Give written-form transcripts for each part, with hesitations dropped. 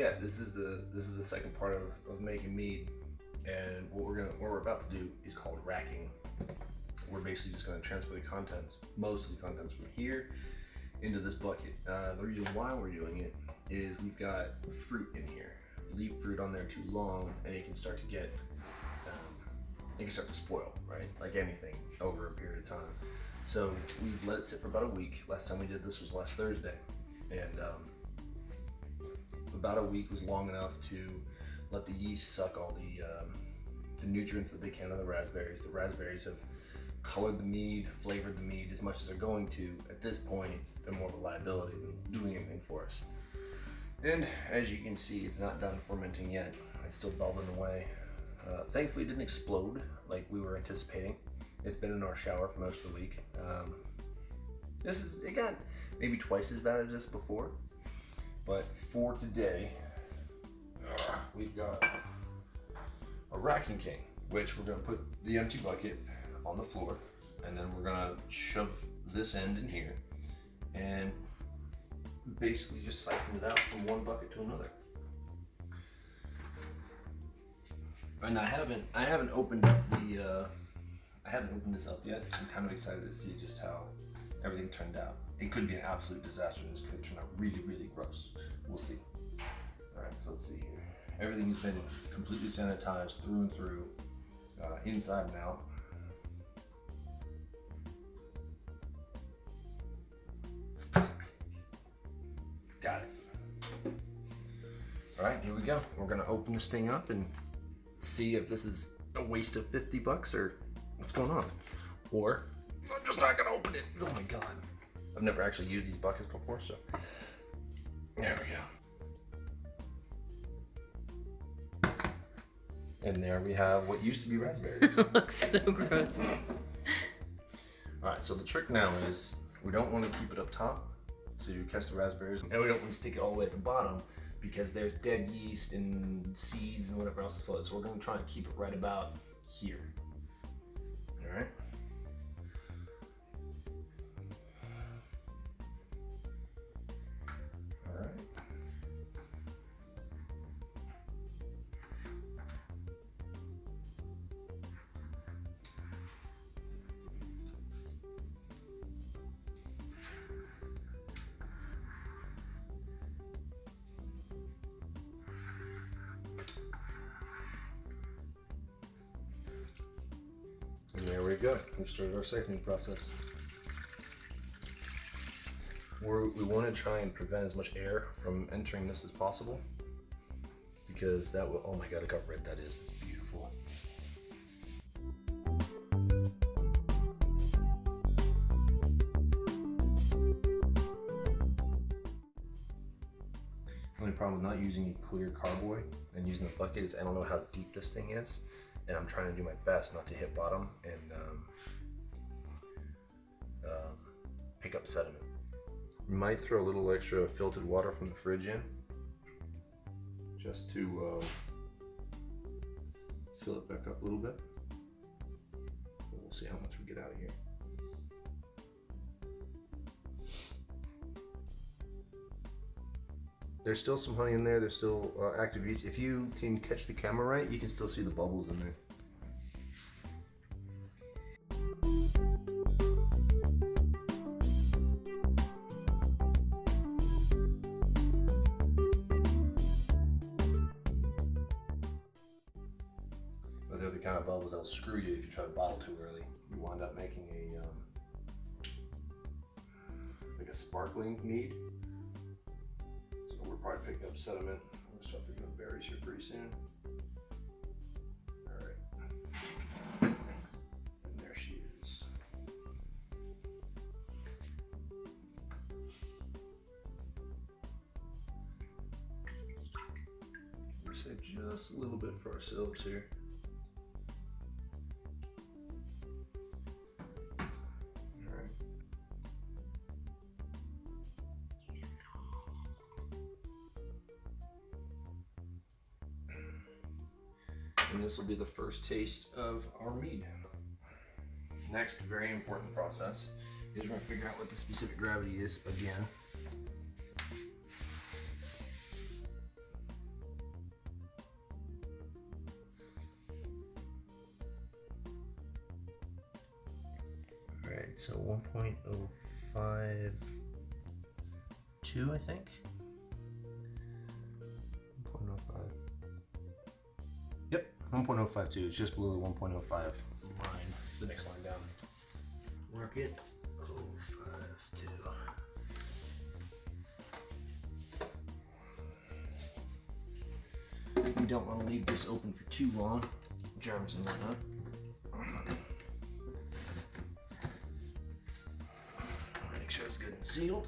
yeah, this is the second part of making mead, and what we're about to do is called racking. We're basically just going to transfer the contents, most of the contents from here into this bucket. The reason why we're doing it is we've got fruit in here. You leave fruit on there too long, and it can start to get, it can start to spoil, right? Like anything over a period of time. So we've let it sit for about a week. Last time we did this was last Thursday, and about a week was long enough to let the yeast suck all the nutrients that they can out of the raspberries. The raspberries have colored the mead, flavored the mead as much as they're going to. At this point, they're more of a liability than doing anything for us. And as you can see, it's not done fermenting yet. It's still bubbling away. Thankfully, it didn't explode like we were anticipating. It's been in our shower for most of the week. It got maybe twice as bad as this before. But for today, we've got a racking king, which we're gonna put the empty bucket on the floor, and then we're gonna shove this end in here and basically just siphon it out from one bucket to another. And I haven't opened up I haven't opened this up yet, so I'm kind of excited to see just how everything turned out. It could be an absolute disaster. This could turn out really, really gross. We'll see. All right, so let's see here. Everything's been completely sanitized through and through, inside and out. Got it. All right, here we go. We're gonna open this thing up and see if this is a waste of $50 or what's going on. Or I'm just not gonna open it. Oh my God. I've never actually used these buckets before, so there we go. And there we have what used to be raspberries. It looks so gross. All right, so the trick now is we don't want to keep it up top to catch the raspberries, and we don't want to stick it all the way at the bottom because there's dead yeast and seeds and whatever else is floating. So we're going to try and keep it right about here. All right. All right. And there we go. We started our siphoning process. We want to try and prevent as much air from entering this as possible, because that will, oh my God, look how red that is. It's beautiful. The only problem with not using a clear carboy and using the bucket is I don't know how deep this thing is. And I'm trying to do my best not to hit bottom and pick up sediment. You might throw a little extra filtered water from the fridge in, just to fill it back up a little bit. We'll see how much we get out of here. There's still some honey in there. There's still active yeast. If you can catch the camera right, you can still see the bubbles in there. But they're the kind of bubbles that'll screw you if you try to bottle too early. You wind up making like a sparkling mead. We're probably picking up sediment. I'm gonna start picking up berries here pretty soon. All right, and there she is. We save just a little bit for ourselves here. And this will be the first taste of our mead. Next, very important process is we're going to figure out what the specific gravity is again. so 1.052, I think. 1.05. Yep, 1.052. It's just below the 1.05 line. The next line down. Mark it. 052. We don't want to leave this open for too long. Germs and whatnot. Make sure it's good and sealed.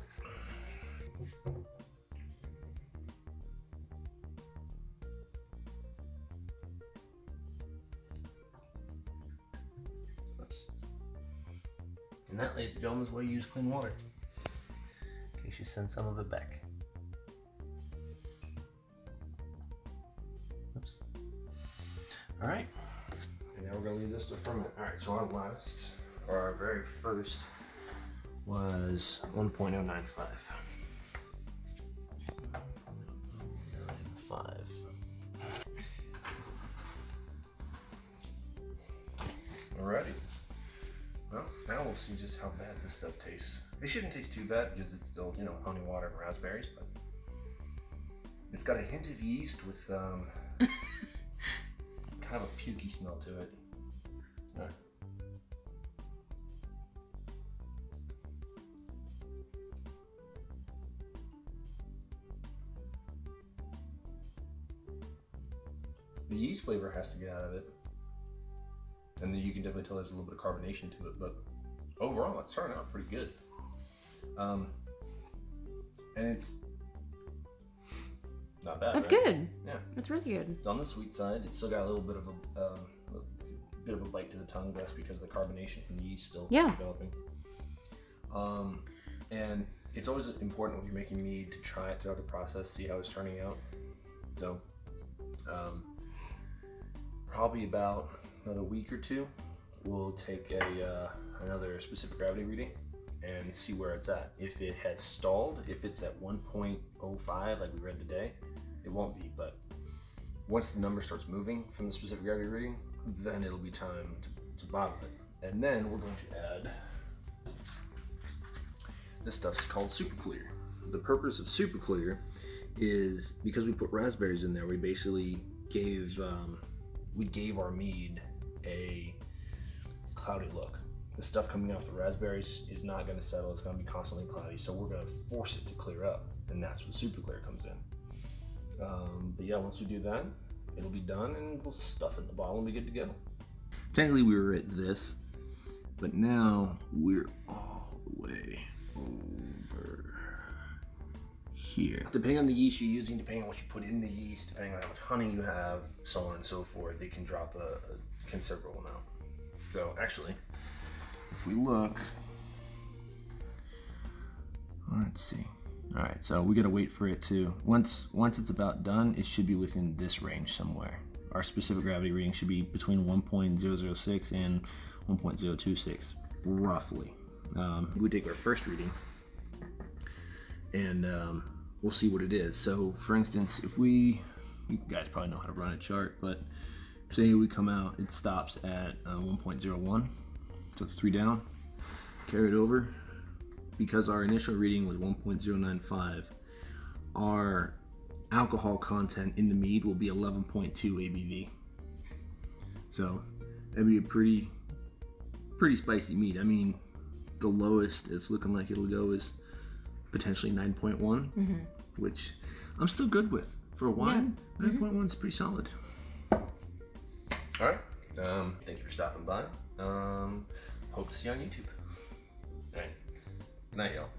And that, ladies and gentlemen, is why you use clean water. In case you send some of it back. Oops. All right. And now we're gonna leave this to ferment. All right, so our last, or our very first, was 1.095. 1.095. Alrighty. Well, now we'll see just how bad this stuff tastes. It shouldn't taste too bad because it's still, you know, honey, water, and raspberries, but it's got a hint of yeast with kind of a pukey smell to it. All right. The yeast flavor has to get out of it. And then you can definitely tell there's a little bit of carbonation to it, but overall it's starting out pretty good. And it's not bad. That's right? good. Yeah, that's really good. It's on the sweet side. It's still got a little bit of a bite to the tongue. That's because the carbonation from the yeast still developing. And it's always important when you're making mead to try it throughout the process, see how it's turning out. So, probably about another week or two, we'll take another specific gravity reading and see where it's at. If it has stalled, if it's at 1.05 like we read today, it won't be, but once the number starts moving from the specific gravity reading, then it'll be time to bottle it. And then we're going to add, this stuff's called Super Clear. The purpose of Super Clear is because we put raspberries in there, we basically gave our mead a cloudy look. The stuff coming off the raspberries is not going to settle. It's going to be constantly cloudy, so we're going to force it to clear up, and that's where Super Clear comes in. But yeah, once we do that, it'll be done, and we'll stuff it in the bottle and be good to go. Technically, we were at this, but now we're all the way over here. Depending on the yeast you're using, depending on what you put in the yeast, depending on how much honey you have, so on and so forth, they can drop a considerable amount. So actually, if we look, let's see. All right, so we gotta wait for it to, once it's about done, it should be within this range somewhere. Our specific gravity reading should be between 1.006 and 1.026, roughly. We take our first reading, and we'll see what it is. So for instance, if you guys probably know how to run a chart, but say we come out, it stops at 1.01, so it's 3 down, carry it over. Because our initial reading was 1.095, our alcohol content in the mead will be 11.2 ABV. So that'd be a pretty spicy mead. I mean, the lowest it's looking like it'll go is potentially 9.1, which I'm still good with. For a wine, 9.1 is pretty solid. All right, thank you for stopping by. Hope to see you on YouTube. All right, good night, y'all.